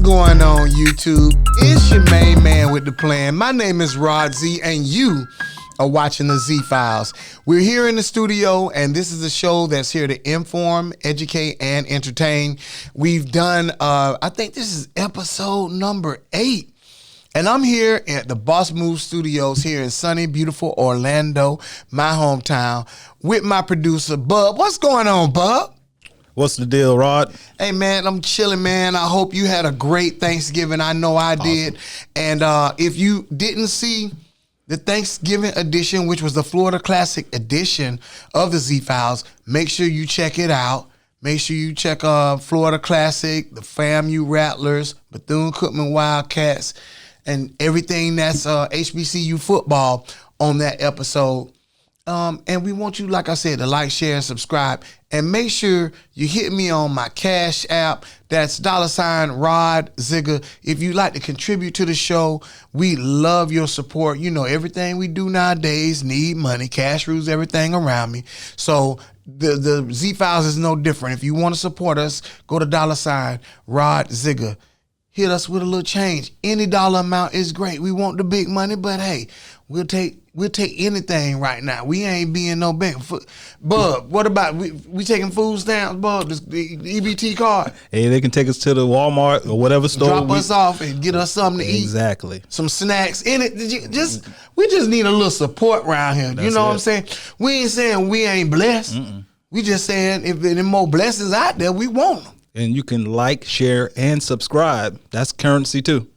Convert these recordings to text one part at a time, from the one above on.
going on, YouTube? It's your main man with the plan. My name is Rod Z, and you are watching the Z Files. We're here in the studio, and this is a show that's here to inform, educate, and entertain. We've done, I think this is episode number 8. And I'm here at the Boss Move Studios here in sunny, beautiful Orlando, my hometown, with my producer, Bub. What's going on, Bub? What's the deal, Rod? Hey, man, I'm chilling, man. I hope you had a great Thanksgiving. I know I did. And if you didn't see the Thanksgiving edition, which was the Florida Classic edition of the Z-Files, make sure you check it out. Make sure you check Florida Classic, the FAMU Rattlers, Bethune-Cookman Wildcats, and everything that's HBCU football on that episode. And we want you, like I said, to like, share, and subscribe. And make sure you hit me on my Cash App. That's $ Rod Zigger. If you'd like to contribute to the show, we love your support. You know, everything we do nowadays need money. Cash rules everything around me. So the Z-Files is no different. If you want to support us, go to $ Rod Zigger. Hit us with a little change. Any dollar amount is great. We want the big money, but hey, we'll take anything right now. We ain't being no bank. Bub, what about we taking food stamps, Bub? The EBT card. Hey, they can take us to the Walmart or whatever store. Drop us off and get us something to eat. Exactly. Some snacks in it. We just need a little support around here. That's you know it. what I'm saying? We ain't saying we ain't blessed. We just saying if there are more blessings out there, we want them. And you can like, share, and subscribe. That's currency too.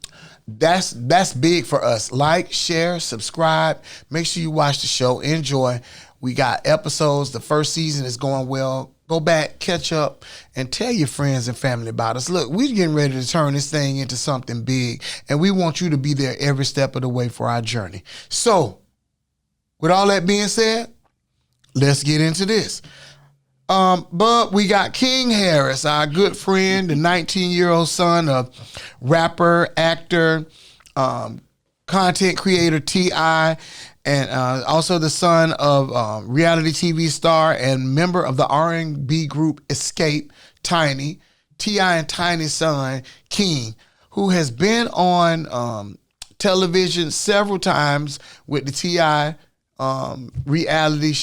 That's big for us. Like, share, subscribe. Make sure you watch the show. Enjoy. We got episodes. The first season is going well. Go back, catch up, and tell your friends and family about us. Look, we're getting ready to turn this thing into something big, and we want you to be there every step of the way for our journey. So, with all that being said, let's get into this. But we got King Harris, our good friend, the 19-year-old son of rapper, actor, content creator T.I., and also the son of reality TV star and member of the R&B group Escape, Tiny. T.I. and Tiny's son, King, who has been on television several times with the T.I. reality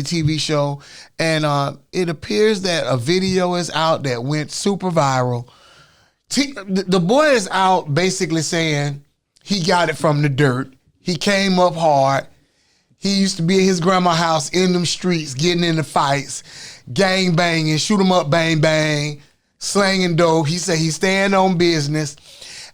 TV show, and it appears that a video is out that went super viral. The boy is out basically saying he got it from the dirt. He came up hard. He used to be at his grandma's house in them streets, getting into fights, gang banging, shoot 'em up, bang bang, slanging dope. He said he's staying on business,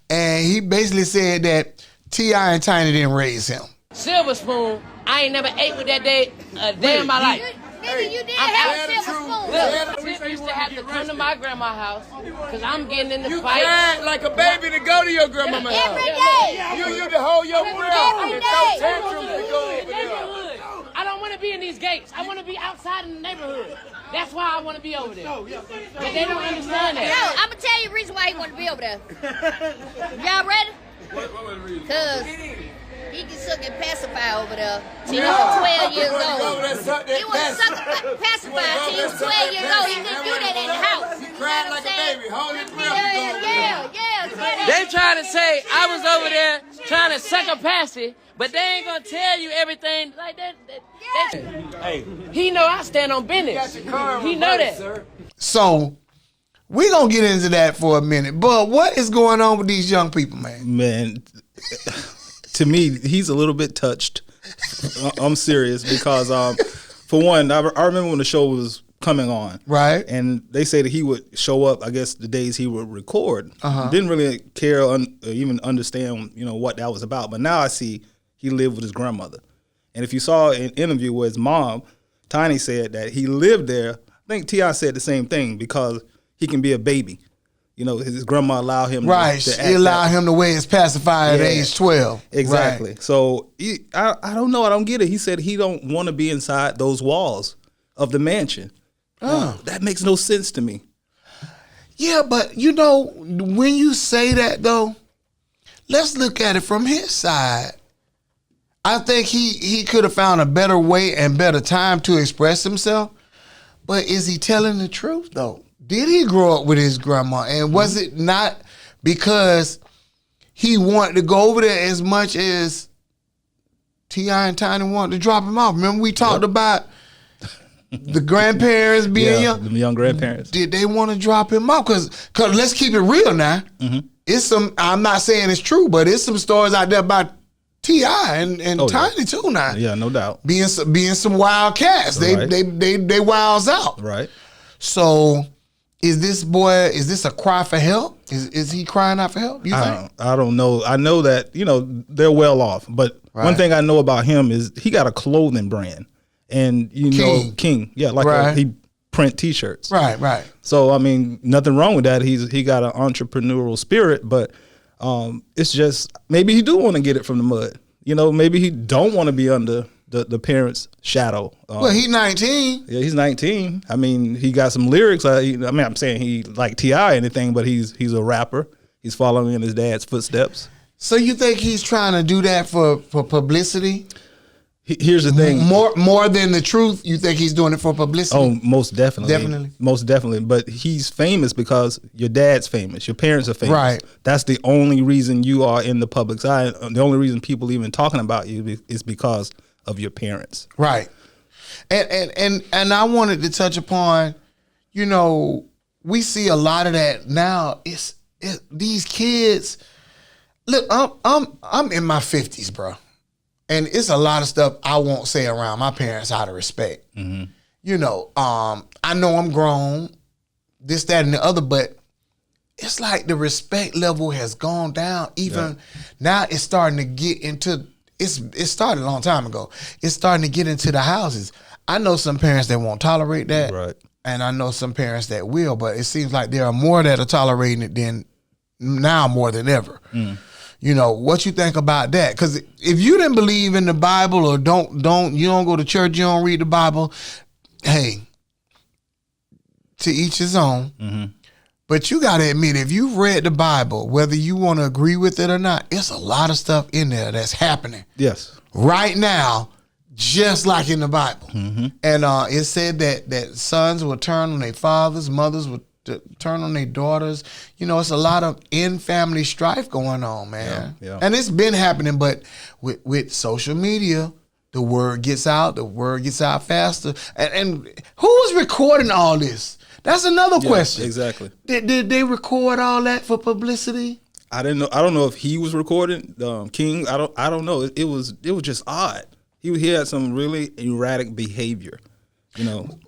and he basically said that T.I. and Tiny didn't raise him. Silver spoon, I ain't never ate with that day a day in my life. Nigga, you did have a silver spoon. Look, Tip used to have to come to my grandma's house because I'm getting in the You fight. cried like a baby to go to your grandmama's house. Every day. You used to hold your breath Every and day. throw tantrums to go over there. Neighborhood. I don't want to be in these gates. I want to be outside in the neighborhood. That's why I want to be over there. But they don't understand No, that. I'm going to tell you the reason why he want to be over there. Y'all ready? Because he can suck and pacify over there till he was 12 years old. He was sucking pacify till he was 12 years old. He couldn't do that in the house. You cried like a baby. Hold your breath. Yeah. They trying to say I was over there trying to suck a passy, but they ain't going to tell you everything like that. Hey, He know I stand on business. He know that. So we're going to get into that for a minute. But what is going on with these young people, man? Man, to me, he's a little bit touched. I'm serious because, for one, I remember when the show was coming on. Right. And they say that he would show up, I guess, the days he would record. Didn't really care or even understand, what that was about. But now I see he lived with his grandmother. And if you saw an interview with his mom, Tiny said that he lived there. I think T.I. said the same thing because he can be a baby. His grandma allowed him to act She allowed him to wear his pacifier at age 12. Exactly. Right. So I don't know. I don't get it. He said he don't want to be inside those walls of the mansion. That makes no sense to me. Yeah, but when you say that though, let's look at it from his side. I think he could have found a better way and better time to express himself. But is he telling the truth though? Did he grow up with his grandma? And was it not because he wanted to go over there as much as T.I. and Tiny wanted to drop him off. Remember we talked about the grandparents being young? The young grandparents. Did they want to drop him off? Because let's keep it real now. Mm-hmm. It's some, I'm not saying it's true, but it's some stories out there about T.I. and Tiny too now. Yeah, no doubt. Being some wild cats. Right. They wilds out. Right. So is this a cry for help? Is he crying out for help? You think? I don't know. I know that, they're well off. But one thing I know about him is he got a clothing brand. And King. Yeah, like he print t-shirts. Right. So I mean, nothing wrong with that. He got an entrepreneurial spirit, but it's just maybe he do want to get it from the mud. Maybe he don't want to be under the parents' shadow. Well, he's 19. Yeah, he's 19. I mean, he got some lyrics. I'm saying he like T.I. or anything, but he's a rapper. He's following in his dad's footsteps. So you think he's trying to do that for publicity? Here's the thing. More than the truth, you think he's doing it for publicity? Oh, most definitely. Definitely. Most definitely. But he's famous because your dad's famous. Your parents are famous. Right. That's the only reason you are in the public's eye. The only reason people even talking about you is because of your parents. Right. And I wanted to touch upon, we see a lot of that now. It's these kids. Look, I'm in my 50s, bro. And it's a lot of stuff I won't say around my parents out of respect. Mm-hmm. I know I'm grown, this, that, and the other, but it's like the respect level has gone down. Even now it's starting to get into, it started a long time ago. It's starting to get into the houses. I know some parents that won't tolerate that. Right. And I know some parents that will, but it seems like there are more that are tolerating it than now more than ever. Mm. What you think about that? Because if you didn't believe in the Bible or you don't go to church, you don't read the Bible, hey, to each his own. Mm-hmm. But you got to admit, if you've read the Bible, whether you want to agree with it or not, it's a lot of stuff in there that's happening. Yes. Right now, just like in the Bible. Mm-hmm. And it said that sons will turn on their fathers, mothers will turn on their daughters. It's a lot of in-family strife going on, man. Yeah. And it's been happening, but with social media, the word gets out faster. And who was recording all this? That's another question. Exactly. Did they record all that for publicity? I didn't know. I don't know if he was recording King. I don't know. It was just odd. He had some really erratic behavior.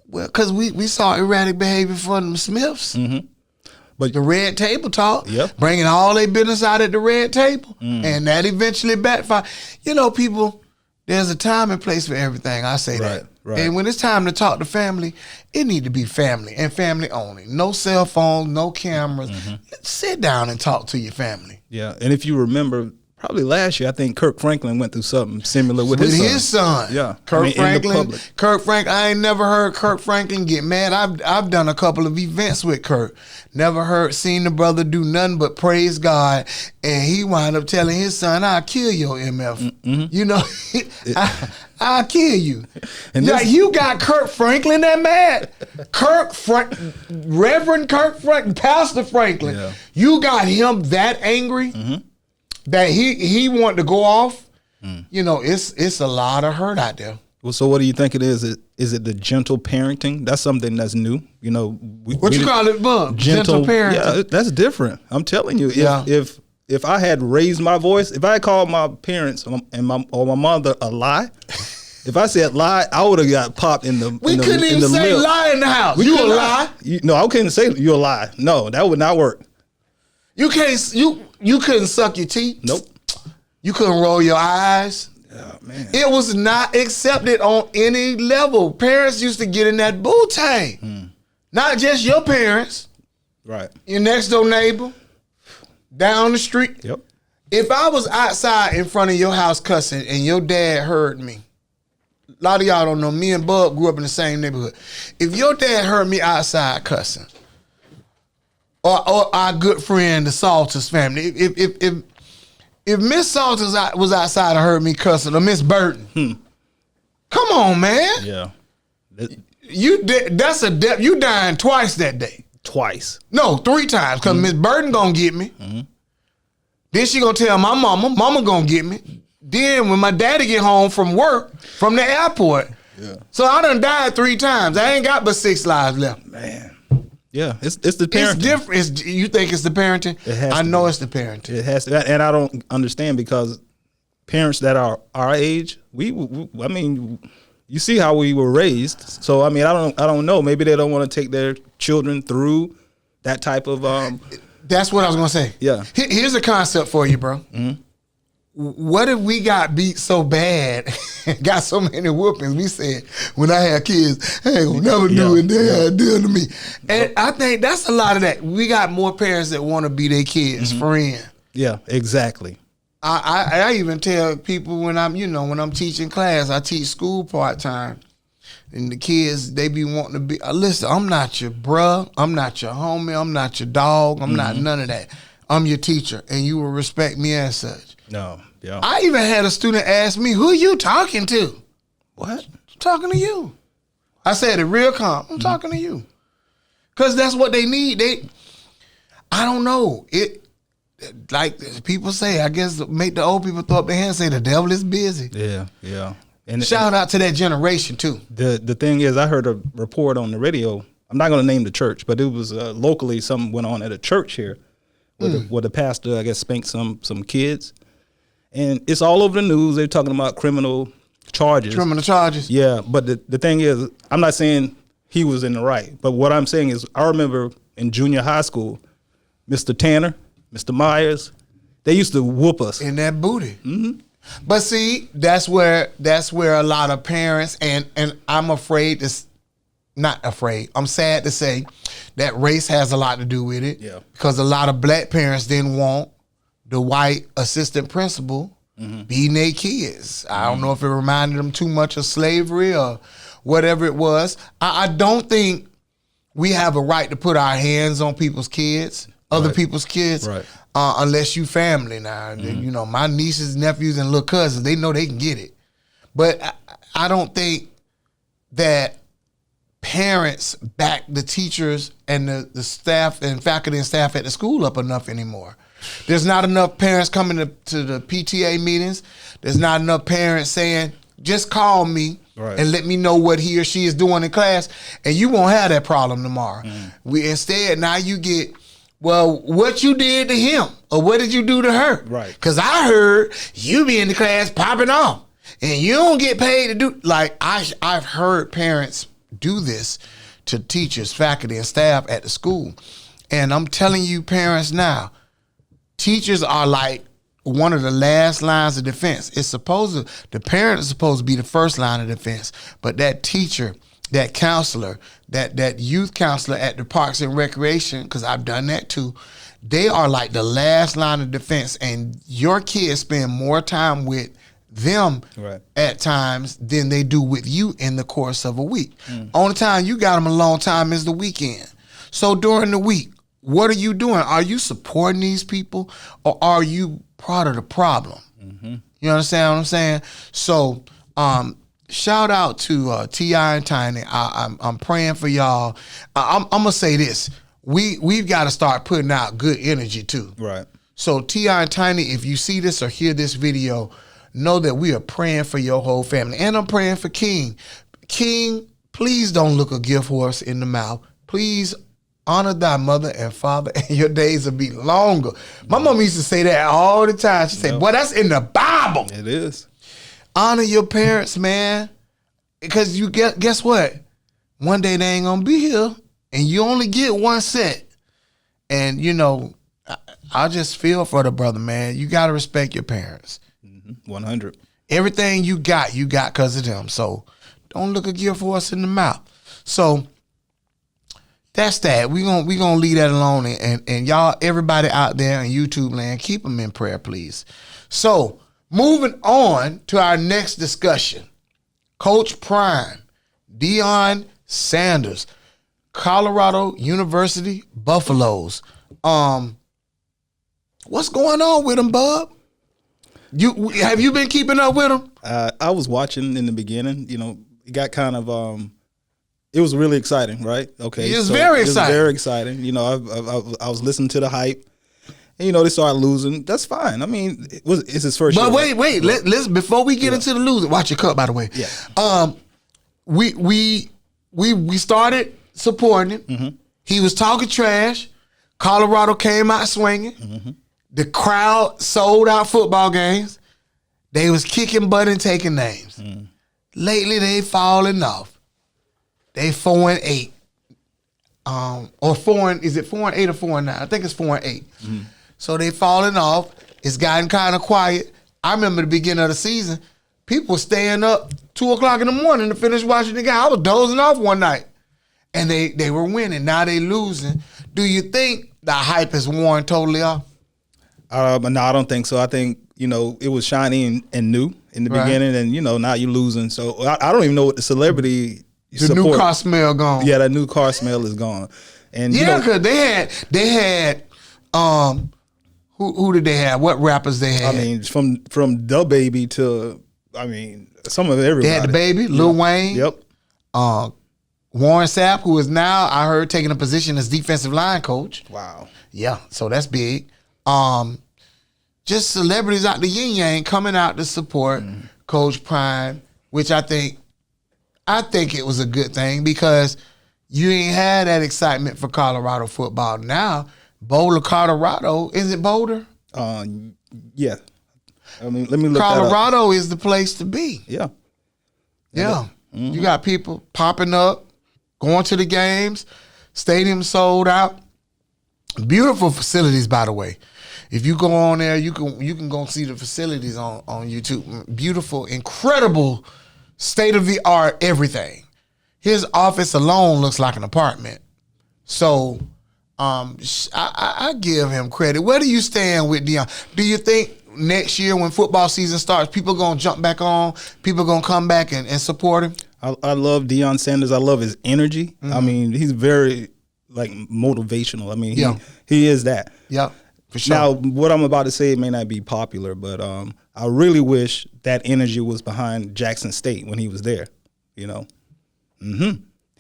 Well, because we saw erratic behavior from the Smiths. Mm-hmm. But the Red Table Talk, bringing all their business out at the Red Table. Mm. And that eventually backfired. People, there's a time and place for everything. I say that. Right. And when it's time to talk to family, it need to be family and family only. No cell phones, no cameras. Mm-hmm. Sit down and talk to your family. Yeah, and if you remember, probably last year, I think Kirk Franklin went through something similar with his son. Yeah, Kirk Franklin. I ain't never heard Kirk Franklin get mad. I've done a couple of events with Kirk. Never seen the brother do nothing but praise God, and he wound up telling his son, "I'll kill your MF." Mm-hmm. I'll kill you. And you got Kirk Franklin that mad. Reverend Kirk Franklin, Pastor Franklin. Yeah. You got him that angry. Mm-hmm. That he wanted to go off, it's a lot of hurt out there. Well, so what do you think it is? Is it the gentle parenting? That's something that's new. What you call it, Bub? Gentle parenting. Yeah, that's different. I'm telling you. If I had raised my voice, if I had called my parents or my mother a lie, if I said lie, I would have got popped in the. We couldn't even say lie in the house. You a lie? No, I couldn't say you a lie. No, that would not work. You can't. You couldn't suck your teeth. Nope. You couldn't roll your eyes. Oh, man. It was not accepted on any level. Parents used to get in that boo-tang. Mm. Not just your parents. Right. Your next door neighbor. Down the street. Yep. If I was outside in front of your house cussing and your dad heard me, a lot of y'all don't know, me and Bub grew up in the same neighborhood. If your dad heard me outside cussing, or our good friend, the Salters family. If Miss Salters was outside and heard me cussing, or Miss Burton, come on, man. Yeah, you dying twice that day. twice. No, 3 times, because Miss Burton gonna get me. Then she gonna tell my mama gonna get me. Then when my daddy get home from work, from the airport, so I done died 3 times. I ain't got but 6 lives left. Man. Yeah, it's the parenting. It's different. You think it's the parenting? I know it's the parenting. It has to, and I don't understand because parents that are our age, I mean, you see how we were raised. So I mean, I don't know. Maybe they don't want to take their children through that type of. That's what I was gonna say. Yeah. Here's a concept for you, bro. What if we got beat so bad, got so many whoopings? We said when I had kids, I ain't gonna never do it. They had deal to me, and I think that's a lot of that. We got more parents that want to be their kids' friend. Yeah, exactly. I even tell people when I'm teaching class, I teach school part time, and the kids they be wanting to be. Listen, I'm not your bruh, I'm not your homie, I'm not your dog, I'm not none of that. I'm your teacher, and you will respect me as such. No, yeah. I even had a student ask me, "Who you talking to?" What? I'm talking to you. I said it real calm. I'm talking to you, cause that's what they need. I don't know it. Like people say, I guess make the old people throw up their hands and say the devil is busy. Yeah. And shout out to that generation too. The thing is, I heard a report on the radio. I'm not going to name the church, but it was locally something went on at a church here where the pastor, I guess, spanked some kids. And it's all over the news. They're talking about criminal charges. Yeah, but the thing is, I'm not saying he was in the right. But what I'm saying is I remember in junior high school, Mr. Tanner, Mr. Myers, they used to whoop us. In that booty. But see, that's where a lot of parents, and I'm afraid to, not afraid, I'm sad to say that race has a lot to do with it. Yeah. Because a lot of black parents didn't want the white assistant principal beating their kids. I don't know if it reminded them too much of slavery or whatever it was. I don't think we have a right to put our hands on people's kids, other people's kids, unless you family now. You know, my nieces, nephews, and little cousins, they know they can get it. But I don't think that parents back the teachers and the staff and faculty and staff at the school up enough anymore. There's not enough parents coming to the PTA meetings. There's not enough parents saying, just call me and let me know what he or she is doing in class, and you won't have that problem tomorrow. Instead, now you get, well, what you did to him or what did you do to her? Right. Because I heard you be in the class popping off and you don't get paid to do, like I've heard parents do this to teachers, faculty, and staff at the school. And I'm telling you parents now, teachers are like one of the last lines of defense. The parent is supposed to be the first line of defense, but that teacher, that counselor, that youth counselor at the Parks and Recreation, because I've done that too, they are like the last line of defense, and your kids spend more time with them at times than they do with you in the course of a week. Only time you got them a long time is the weekend. So during the week, what are you doing? Are you supporting these people, or are you part of the problem? You understand what I'm saying? So shout out to T.I. and Tiny. I'm praying for y'all. I'm gonna say this: we've got to start putting out good energy too. Right. So T.I. and Tiny, if you see this or hear this video, know that we are praying for your whole family, and I'm praying for King. King, please don't look a gift horse in the mouth. Please honor thy mother and father, and your days will be longer. My mom used to say that all the time. She said, boy, that's in the Bible. It is. Honor your parents, man. Because you guess what? One day they ain't gonna be here, and you only get one set. And you know, I just feel for the brother, man. You gotta respect your parents. 100. Everything you got because of them. So don't look a gift horse in the mouth. So that's that. We gonna leave that alone, and y'all, everybody out there in YouTube land, keep them in prayer, please. So moving on to our next discussion, Coach Prime, Deion Sanders, Colorado University Buffaloes. What's going on with them, Bub? Have you been keeping up with them? I was watching in the beginning. You know, it got kind of it was really exciting, right? Okay, It was very exciting. Very exciting. You know, I was listening to the hype, and they started losing. That's fine. I mean, it's his first year. But wait. Let's before we get into the losing, watch your cup, by the way. Yeah. We started supporting him. Mm-hmm. He was talking trash. Colorado came out swinging. Mm-hmm. The crowd sold out football games. They was kicking butt and taking names. Mm. Lately, they falling off. They 4-8. Or 4 and is it 4-8 or 4-9? I think it's 4-8. Mm. So they falling off. It's gotten kind of quiet. I remember the beginning of the season, people were staying up 2:00 in the morning to finish watching the game. I was dozing off one night. And they were winning. Now they losing. Do you think the hype is worn totally off? No, I don't think so. I think, it was shiny and new in the beginning, and, now you're losing. So I don't even know what the celebrity New car smell gone. Yeah, that new car smell is gone. And because they had who did they have? What rappers they had? I mean, from Da Baby to some of everybody. They had the Baby, Lil Wayne. Yep. Warren Sapp, who is now, I heard, taking a position as defensive line coach. Wow. Yeah, so that's big. Just celebrities out the yin yang coming out to support Coach Prime, which I think it was a good thing because you ain't had that excitement for Colorado football. Now, Boulder, Colorado, is it Boulder? Yeah. Let me look Colorado is the place to be. Yeah. Yeah. You got people popping up, going to the games, stadium sold out. Beautiful facilities, by the way. If you go on there, you can go see the facilities on YouTube. Beautiful, incredible, state-of-the-art everything. His office alone looks like an apartment. So I give him credit. Where do you stand with Deion? Do you think next year when football season starts, people going to jump back on, people going to come back and support him? I love Deion Sanders. I love his energy. I mean, he's very motivational. I mean, he is that. Yep, for sure. Now, what I'm about to say may not be popular, but I really wish that energy was behind Jackson State when he was there. He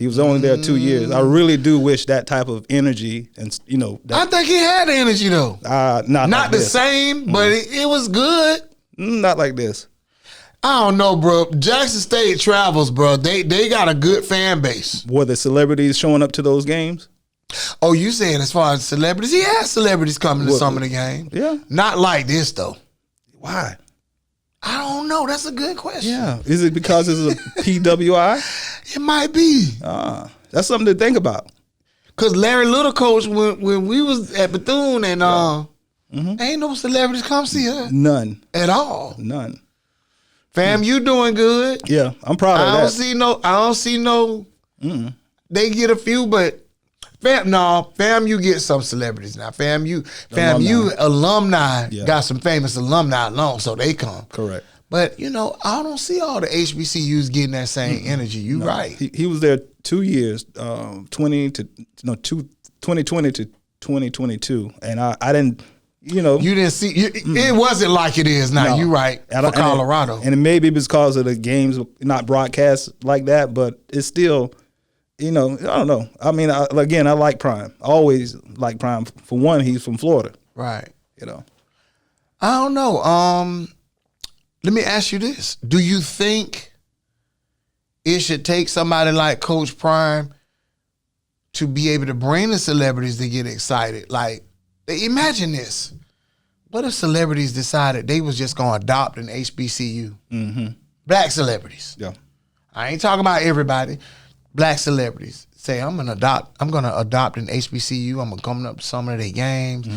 was only there 2 years. I really do wish that type of energy, and I think he had energy though. Not like the this. same, but it was good. Not like this. I don't know, bro. Jackson State travels, bro. They got a good fan base. Were the celebrities showing up to those games? Oh, you saying as far as celebrities? He had celebrities coming to some of the games. Yeah. Not like this, though. Why? I don't know. That's a good question. Yeah. Is it because it's a PWI? It might be. That's something to think about. Because Larry Little coach, when we was at Bethune, and ain't no celebrities come see her. None. At all. None. Fam, you doing good. Yeah, I'm proud of that. I don't see no. They get a few, but fam, you get some celebrities now. You alumni got some famous alumni along, so they come. Correct. But I don't see all the HBCUs getting that same energy. You right. He was there 2 years, 2020 to 2022, and I didn't. You didn't see it wasn't like it is now. No. You right for Colorado, and it may be because of the games not broadcast like that, but it's still, I don't know. I mean, I like Prime. I always like Prime. For one, he's from Florida, right? I don't know. Let me ask you this: do you think it should take somebody like Coach Prime to be able to bring the celebrities to get excited? Like, imagine this. What if celebrities decided they was just going to adopt an HBCU? Mm-hmm. Black celebrities. Yeah. I ain't talking about everybody. Black celebrities say, I'm gonna adopt an HBCU. I'm gonna come up to some of their games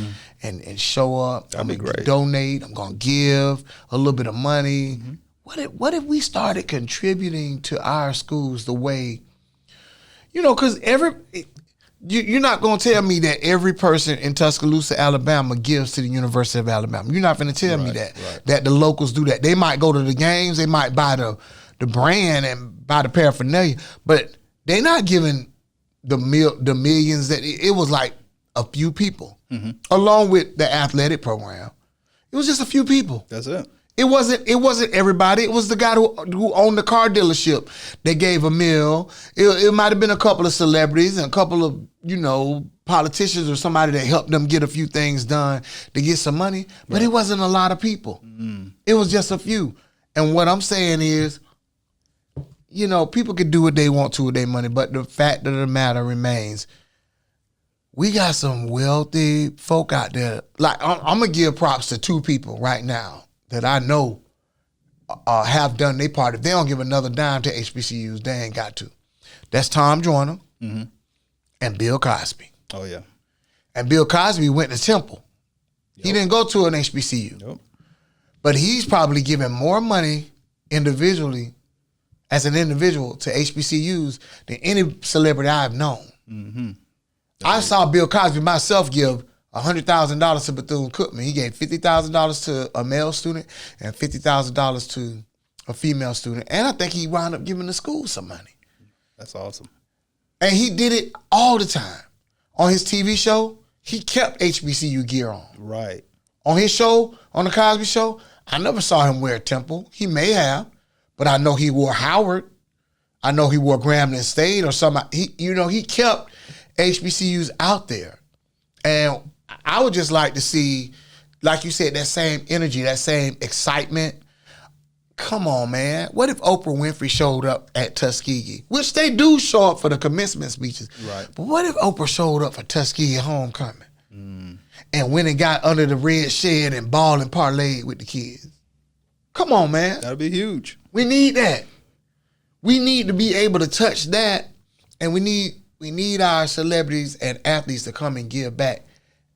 and show up. That'd be great. Donate. I'm gonna give a little bit of money. What if we started contributing to our schools the way, because you're not going to tell me that every person in Tuscaloosa, Alabama gives to the University of Alabama. You're not going to tell me that the locals do that. They might go to the games. They might buy the brand and buy the paraphernalia, but they're not giving the millions that it was like a few people, along with the athletic program. It was just a few people. That's it. It wasn't everybody. It was the guy who owned the car dealership. They gave a meal. It might have been a couple of celebrities and a couple of, politicians or somebody that helped them get a few things done to get some money. But it wasn't a lot of people. It was just a few. And what I'm saying is, people can do what they want to with their money, but the fact of the matter remains, we got some wealthy folk out there. Like, I'm going to give props to two people right now that I know have done their part. If they don't give another dime to HBCUs, they ain't got to. That's Tom Joyner and Bill Cosby. Oh, yeah. And Bill Cosby went to Temple. Yep. He didn't go to an HBCU. Yep. But he's probably giving more money individually, as an individual, to HBCUs than any celebrity I've known. Mm-hmm. I saw Bill Cosby myself give $100,000 to Bethune-Cookman. He gave $50,000 to a male student and $50,000 to a female student. And I think he wound up giving the school some money. That's awesome. And he did it all the time. On his TV show, he kept HBCU gear on. Right. On his show, on the Cosby Show, I never saw him wear Temple. He may have, but I know he wore Howard. I know he wore Grambling State or something. He kept HBCUs out there. And I would just like to see, like you said, that same energy, that same excitement. Come on, man. What if Oprah Winfrey showed up at Tuskegee? Which they do show up for the commencement speeches. Right. But what if Oprah showed up for Tuskegee homecoming and went and got under the red shed and balled and parlayed with the kids? Come on, man. That'd be huge. We need that. We need to be able to touch that, and we need our celebrities and athletes to come and give back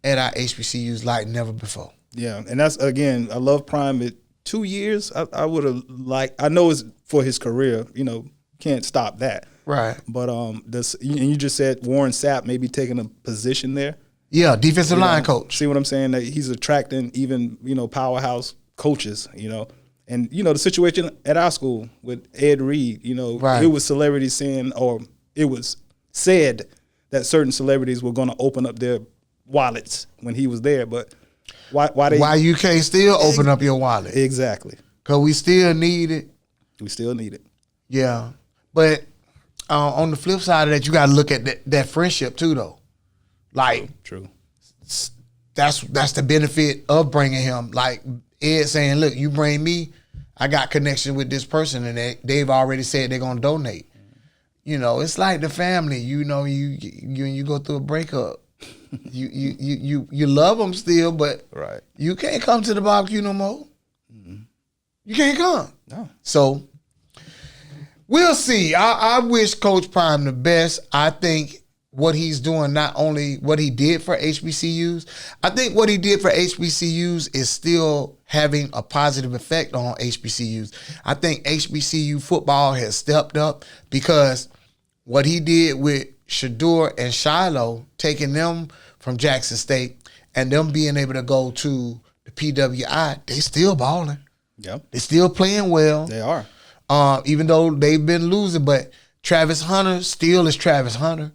at our HBCUs like never before. Yeah, and that's, again, I love Prime. 2 years, I would have liked. I know it's for his career. Can't stop that. Right. But you just said Warren Sapp maybe taking a position there. Yeah, defensive line coach. See what I'm saying? That he's attracting even powerhouse coaches. And the situation at our school with Ed Reed. Right. It was celebrities saying, or it was said that certain celebrities were going to open up their wallets when he was there, but. Why you can't still open up your wallet? Exactly. Because we still need it. We still need it. Yeah. But on the flip side of that, you got to look at that friendship too, though. Like, true. That's the benefit of bringing him. Like Ed saying, look, you bring me, I got connection with this person, and they've already said they're going to donate. It's like the family. You go through a breakup. You love them still, but right. You can't come to the barbecue no more. Mm-hmm. You can't come. No. So we'll see. I wish Coach Prime the best. I think what he's doing, not only what he did for HBCUs, I think what he did for HBCUs is still having a positive effect on HBCUs. I think HBCU football has stepped up because what he did with Shador and Shiloh, taking them from Jackson State and them being able to go to the PWI, they still balling. Yep. They still playing well. They are. Even though they've been losing, but Travis Hunter still is Travis Hunter.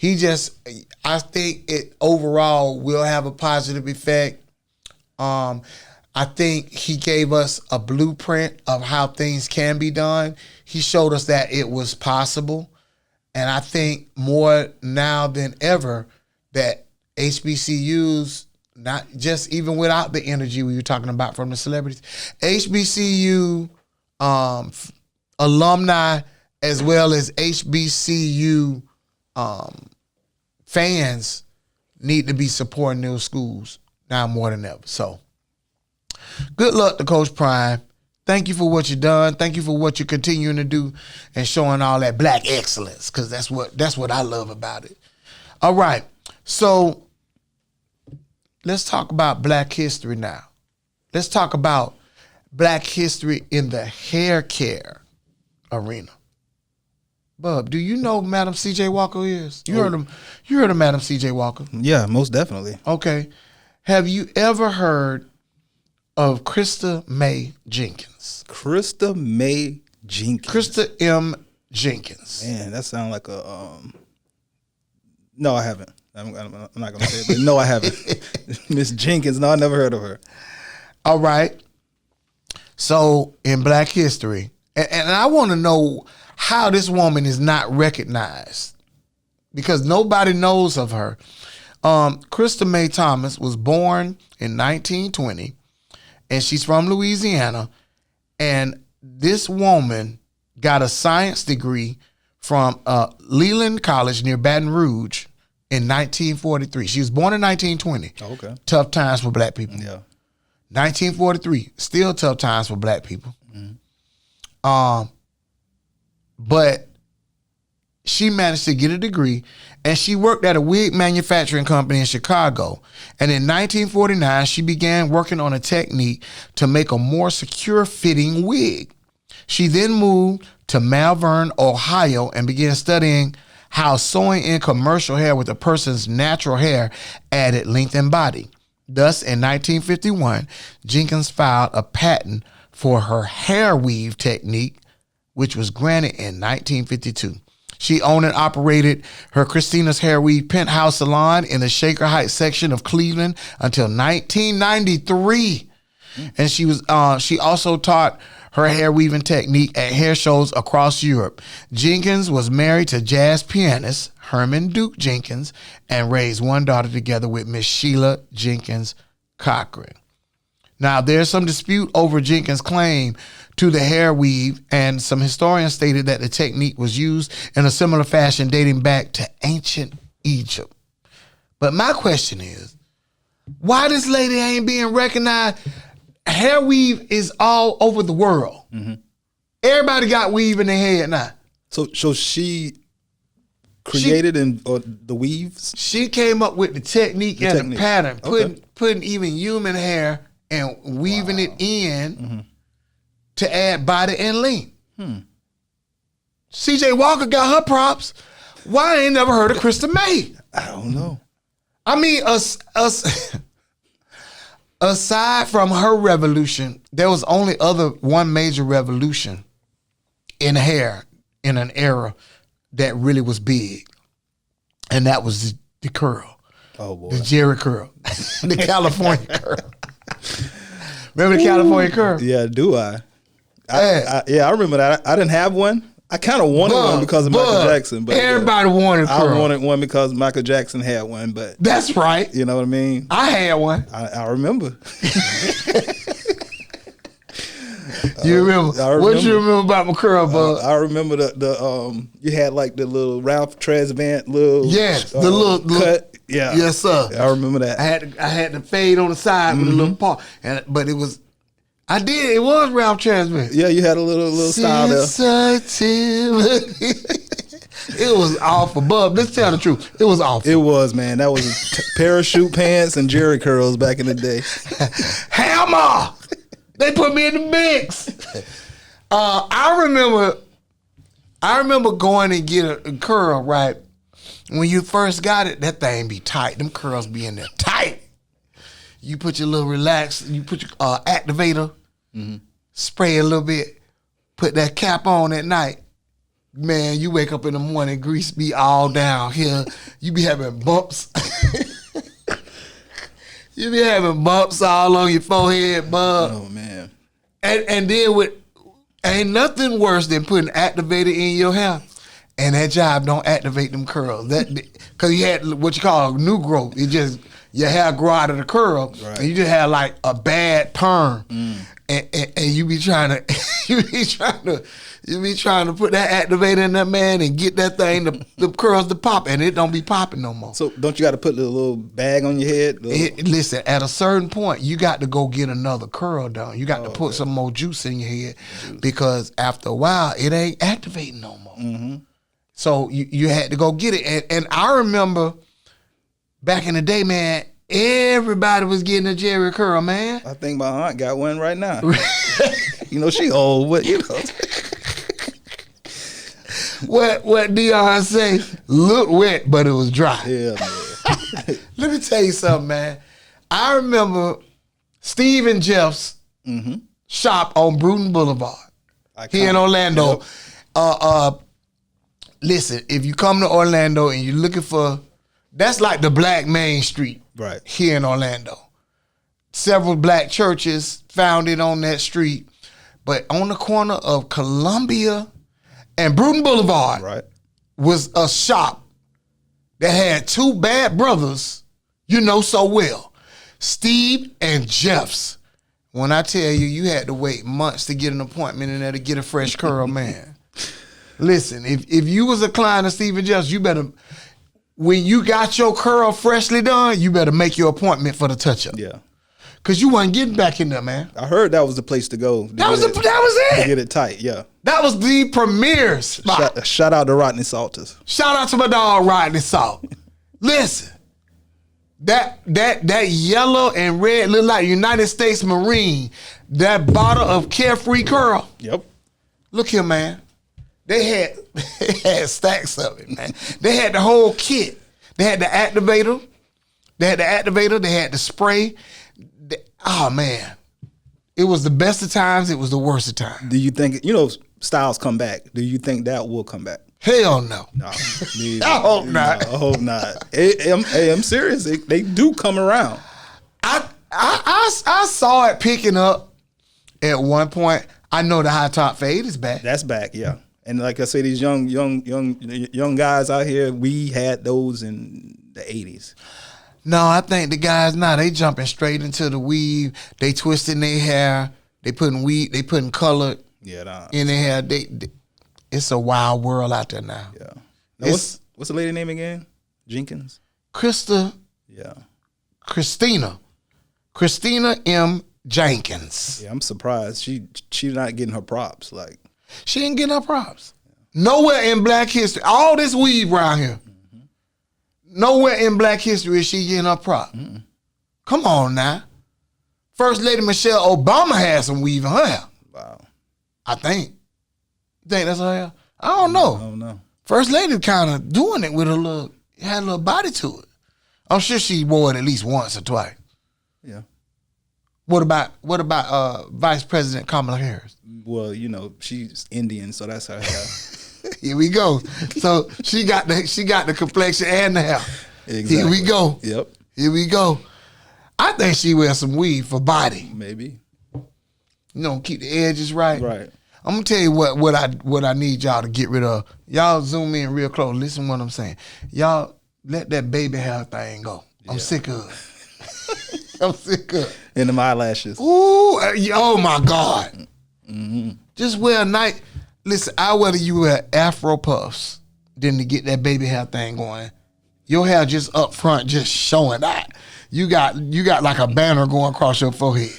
I think it overall will have a positive effect. I think he gave us a blueprint of how things can be done. He showed us that it was possible. And I think more now than ever that HBCUs, not just even without the energy we were talking about from the celebrities, HBCU alumni as well as HBCU fans need to be supporting those schools now more than ever. So good luck to Coach Prime. Thank you for what you've done. Thank you for what you're continuing to do and showing all that black excellence, because that's what I love about it. All right. So let's talk about Black history now. Let's talk about Black history in the hair care arena. Bub, do you know who Madam C.J. Walker is? You heard of Madam C.J. Walker? Yeah, most definitely. Okay. Have you ever heard of Krista Mae Jenkins? Krista Mae Jenkins. Krista M. Jenkins. Man, that sounds like a no, I haven't. I'm not going to say it, but no, I haven't. Miss Jenkins, no, I never heard of her. All right. So in Black history, and I want to know how this woman is not recognized because nobody knows of her. Krista Mae Thomas was born in 1920, and she's from Louisiana. And this woman got a science degree from Leland College near Baton Rouge in 1943. She was born in 1920. Oh, okay. Tough times for Black people. Yeah. 1943, still tough times for Black people. But she managed to get a degree, and she worked at a wig manufacturing company in Chicago. And in 1949, she began working on a technique to make a more secure fitting wig. She then moved to Malvern, Ohio, and began studying how sewing in commercial hair with a person's natural hair added length and body. Thus, in 1951, Jenkins filed a patent for her hair weave technique, which was granted in 1952. She owned and operated her Christina's Hair Weave penthouse salon in the Shaker Heights section of Cleveland until 1993. And she also taught her hair weaving technique at hair shows across Europe. Jenkins was married to jazz pianist Herman Duke Jenkins and raised one daughter together with Miss Sheila Jenkins Cochran. Now, there's some dispute over Jenkins' claim to the hair weave, and some historians stated that the technique was used in a similar fashion dating back to ancient Egypt. But my question is, why this lady ain't being recognized? Hair weave is all over the world. Everybody got weave in their head now. So she created the weaves? She came up with the technique and the pattern, putting even human hair and weaving it in to add body and length. CJ Walker got her props. Why I ain't never heard of Krista Mae? I don't know. I mean, aside from her revolution, there was only one major revolution in hair in an era that really was big, and that was the curl. Oh boy, the Jerry curl, the California curl. Remember the California curl? Yeah, do I? I remember that. I didn't have one. I kind of wanted one because of Michael Jackson. But everybody wanted curl. I wanted one because Michael Jackson had one. But that's right. You know what I mean? I had one. I remember. You remember? What you remember about my curl, bud? I remember the you had like the little Ralph Tresvant little the little cut. Yeah. Yes, sir. I remember that. I had the fade on the side with a little paw, but it was. It was Ralph Tresvant. Yeah, you had a little style there. It was awful, bub. Let's tell the truth. It was awful. It was, man. That was parachute pants and Jerry curls back in the day. Hammer! They put me in the mix. I remember going and get a curl, right? When you first got it, that thing be tight. Them curls be in there tight. You put your little relax, you put your activator, spray a little bit, put that cap on at night. Man, you wake up in the morning, grease be all down here. You be having bumps. You be having bumps all on your forehead, bub. Oh, man. And then ain't nothing worse than putting activator in your hair. And that job don't activate them curls. Because you had what you call new growth. It just, your hair grow out of the curl. Right. And you just have like a bad perm. And you be trying to, you be trying to put that activator in that man and get that thing, the curls to pop, and it don't be popping no more. So don't you got to put the little bag on your head? Listen, at a certain point, you got to go get another curl done. You got to put some more juice in your head because after a while, it ain't activating no more. So you had to go get it. And I remember back in the day, man, everybody was getting a Jerry curl, man. I think my aunt got one right now. You know, she old, but you know. What Dion say? Look wet, but it was dry. Yeah, man. Let me tell you something, man. I remember Steve and Jeff's shop on Bruton Boulevard here in Orlando. Yep. Listen, if you come to Orlando and you're looking for, that's like the Black Main Street here in Orlando. Several black churches founded on that street. But on the corner of Columbia and Bruton Boulevard Right. was a shop that had two bad brothers you know so well, Steve and Jeffs. When I tell you, you had to wait months to get an appointment in there to get a fresh curl, man. Listen, if you was a client of Steve and Jeffs, you better, when you got your curl freshly done, you better make your appointment for the touch-up. Yeah. Because you wasn't getting back in there, man. I heard that was the place to go. That was To it. get it tight, yeah. That was the premier spot. Shout out to Rodney Salters. Shout out to my dog Rodney Salt. Listen, that yellow and red look like United States Marine. That bottle of Carefree Curl. Yep. Look here, man. They had stacks of it, man. They had the whole kit. They had the activator. They had the spray. Oh man, it was the best of times. It was the worst of times. Do you think styles come back? Do you think that will come back? Hell no. No, I hope not. I hope not. I'm serious. They do come around. I saw it picking up at one point. I know the high top fade is back. That's back, yeah. And like I say, these young guys out here, we had those in the 80s. No, I think the guys now they jumping straight into the weave. They twisting their hair. They putting color in their hair. It's a wild world out there now. Yeah. Now what's the lady name again? Jenkins? Yeah. Christina M. Jenkins. Yeah, I'm surprised. She's not getting her props. Like, she ain't getting her props. Nowhere in Black history. All this weave around here. Nowhere in Black history is she getting her prop. Come on now. First Lady Michelle Obama had some weave in her hair. wow. I think. You think that's her hair? I don't know. I don't know. First Lady kind of doing it with had a little body to it. I'm sure she wore it at least once or twice. Yeah. What about Vice President Kamala Harris? Well, she's Indian, so that's her hair. Here we go. So she got the complexion and the hair. Exactly. Here we go. Yep. Here we go. I think she wears some weave for body. Maybe. Keep the edges right. Right. I'm gonna tell you what I need y'all to get rid of. Y'all zoom in real close. Listen to what I'm saying. Y'all let that baby hair thing go. I'm sick of it. I'm sick of it. And them eyelashes. Ooh, oh my God. Just wear a night. Listen, I'd rather you wear Afro puffs than to get that baby hair thing going. Your hair just up front, just showing that. You got like a banner going across your forehead.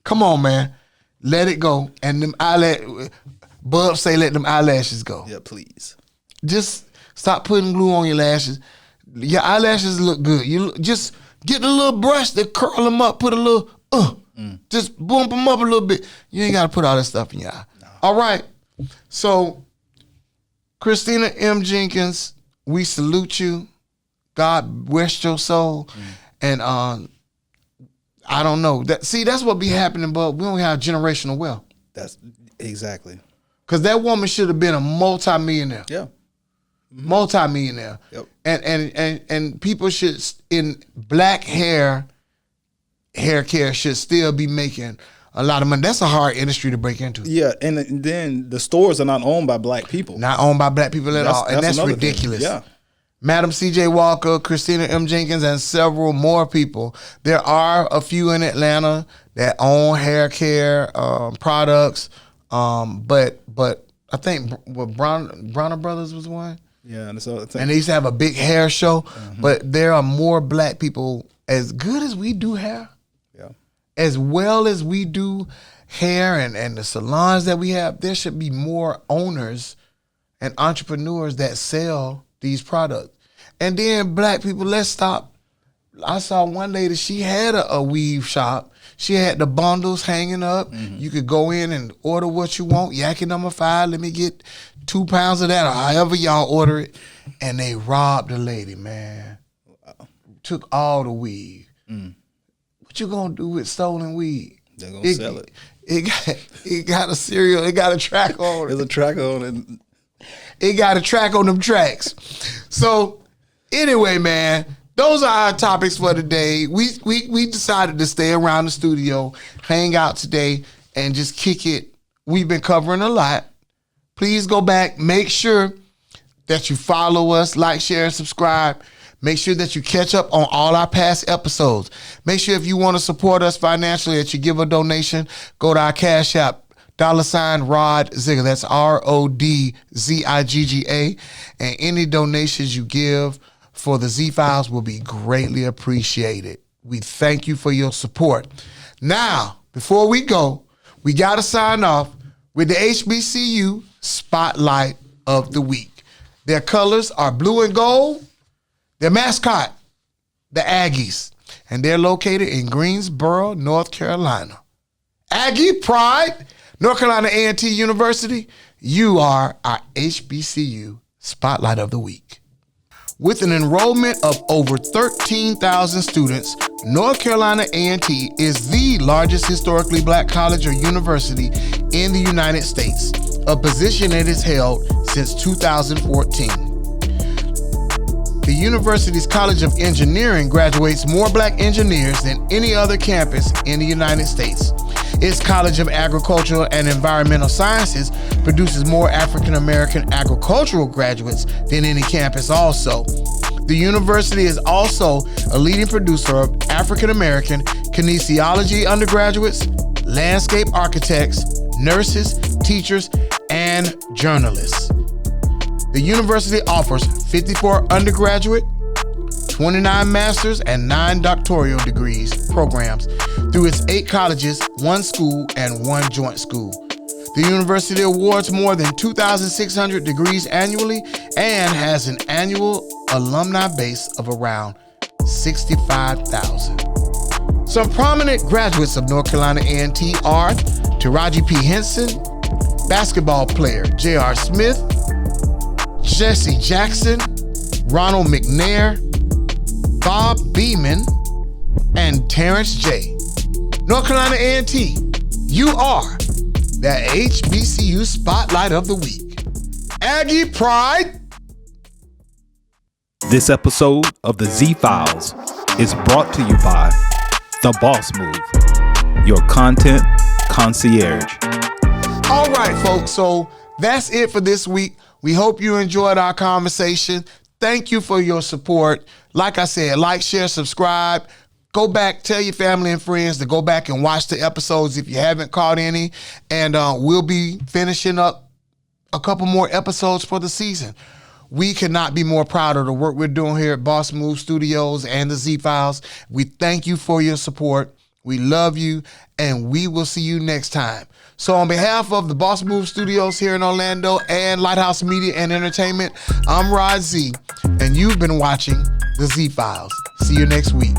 Come on, man. Let it go. And them Bub say let them eyelashes go. Yeah, please. Just stop putting glue on your lashes. Your eyelashes look good. You just get a little brush to curl them up. Put a little, just bump them up a little bit. You ain't got to put all that stuff in your eye. No. All right. So, Christina M. Jenkins, we salute you. God rest your soul. And I don't know. That's what be happening, but we don't have generational wealth. That's exactly. Because that woman should have been a multimillionaire. Yeah. Multimillionaire. Yep. And people should, in black hair care should still be making a lot of money. That's a hard industry to break into. Yeah, and then the stores are not owned by black people. Not owned by black people at all. And that's ridiculous. Yeah. Madam C.J. Walker, Christina M. Jenkins, and several more people. There are a few in Atlanta that own hair care products. But I think Bronner Brothers was one. Yeah, and they used to have a big hair show. But there are more black people, as good as we do hair, as well as we do hair and the salons that we have, there should be more owners and entrepreneurs that sell these products. And then black people, let's stop. I saw one lady, she had a weave shop. She had the bundles hanging up. You could go in and order what you want. Yaki number 5, let me get 2 pounds of that, or however y'all order it. And they robbed the lady, man. Took all the weave. What you gonna do with stolen weed? They're gonna sell it. It got a serial. It got a track on it. There's a track on it. It got a track on them tracks. So anyway, man, those are our topics for today. We decided to stay around the studio, hang out today, and just kick it we've been covering a lot. Please go back. Make sure that you follow us, like, share, and subscribe. Make sure that you catch up on all our past episodes. Make sure if you want to support us financially that you give a donation, go to our Cash App, $Rod Zigga. That's RODZIGGA. And any donations you give for the Z-Files will be greatly appreciated. We thank you for your support. Now, before we go, we got to sign off with the HBCU Spotlight of the Week. Their colors are blue and gold. Their mascot, the Aggies. And they're located in Greensboro, North Carolina. Aggie Pride, North Carolina A&T University, you are our HBCU Spotlight of the Week. With an enrollment of over 13,000 students, North Carolina A&T is the largest historically black college or university in the United States, a position it has held since 2014. The university's College of Engineering graduates more black engineers than any other campus in the United States. Its College of Agricultural and Environmental Sciences produces more African American agricultural graduates than any campus also. The university is also a leading producer of African American kinesiology undergraduates, landscape architects, nurses, teachers, and journalists. The university offers 54 undergraduate, 29 master's, and 9 doctoral degrees programs through its 8 colleges, 1 school, and 1 joint school. The university awards more than 2,600 degrees annually and has an annual alumni base of around 65,000. Some prominent graduates of North Carolina A&T are Taraji P. Henson, basketball player J.R. Smith, Jesse Jackson, Ronald McNair, Bob Beeman, and Terrence J. North Carolina A&T, you are the HBCU Spotlight of the Week. Aggie Pride. This episode of the Z-Files is brought to you by The Boss Move, your content concierge. All right, folks, so that's it for this week. We hope you enjoyed our conversation. Thank you for your support. Like I said, like, share, subscribe. Go back, tell your family and friends to go back and watch the episodes if you haven't caught any. And we'll be finishing up a couple more episodes for the season. We cannot be more proud of the work we're doing here at Boss Move Studios and the Z-Files. We thank you for your support. We love you, and we will see you next time. So on behalf of the Boss Move Studios here in Orlando and Lighthouse Media and Entertainment, I'm Rod Z, and you've been watching the Z-Files. See you next week.